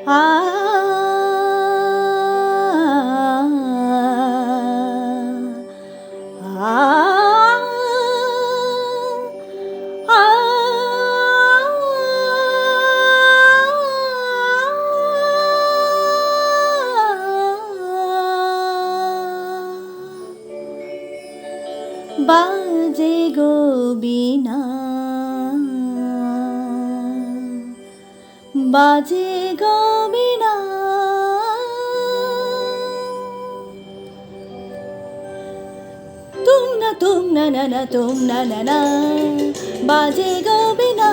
আ আ আ বাজে গো বীণা, বাজে গো বীণা, তুম না না না তুম না না, বাজে গো বীণা,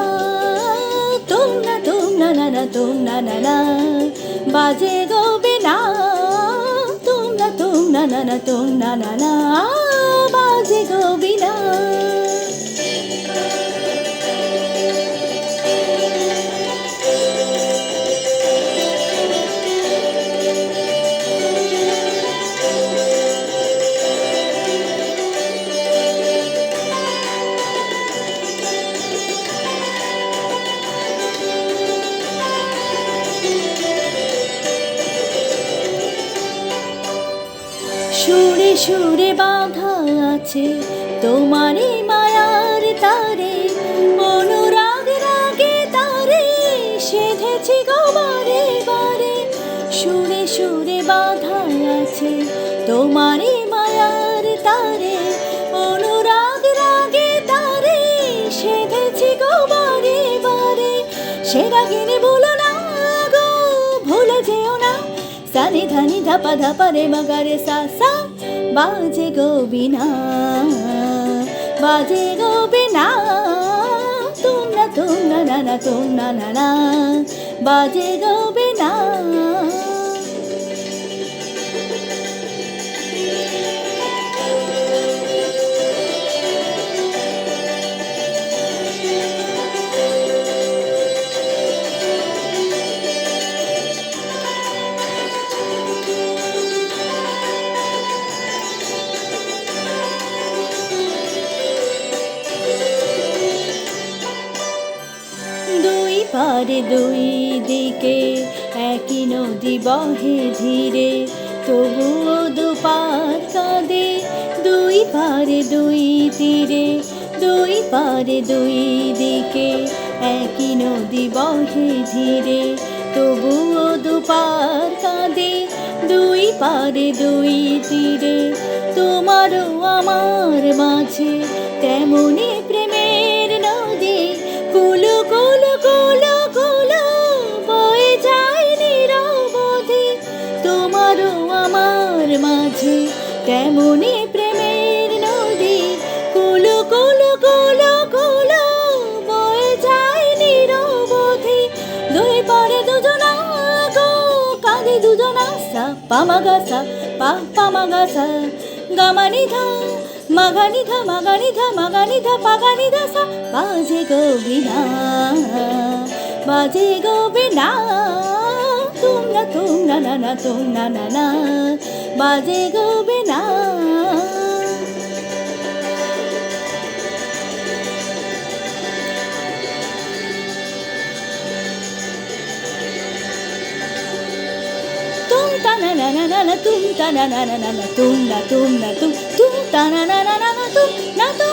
তুম না না তুম না, বাজে গো বীণা, তুম না না তুম না, বাজে গো বীণা। সুরে সুরে বাঁধা আছে তোমারই মায়ার তারে, অনুরাগ রাগে তারে সেধেছি গো বারে বারে। সুরে সুরে বাঁধা আছে তোমারই মায়ার তারে, অনুরাগ রাগে তারে সেধেছি গো বারে বারে। সে রাগিনী ভুলো না গো, ভুলে যেও না, সানি ধানি ধাপা ধাপা রে মগা রে সা সা, বাজে গো বীণা, বাজে গো বীণা, তুম না না তুম না, বাজে গো বীণা। দুই পারে দুই দিকে একই নদী বহে ধীরে, তবুও দুপার কাঁদে। দুই পারে দুই তীরে, দুই পারে দুই দিকে একই নদী বহে ধীরে, তবুও দুপার কাঁদে। দুই পারে দুই তীরে, তোমারও আমার মাঝে তেমনি প্রেমের নদী, কুলু কুলু কুলু কুলু বয়ে যায় নিরবধি। তোমারও আমার মাঝে তেমনি প্রেমের নদী, কুলু কুলু কুলু কুলু বয়ে যায় নিরবধি। দুই পারে দুজনা গো কাঁদে দুজনা, সা পামাগা সা পা পামাগা সা, গামানি ধা মাগানি ধা মাগানি ধা মাগানি ধা পাগানি ধা সা, বাজে গো বীণা, বাজে গো বীণা, তুম না তুম না, বাজে গো বীণা। তুম তা না তুম তা না তুম তা না তুম তুম তা না তুম না তুম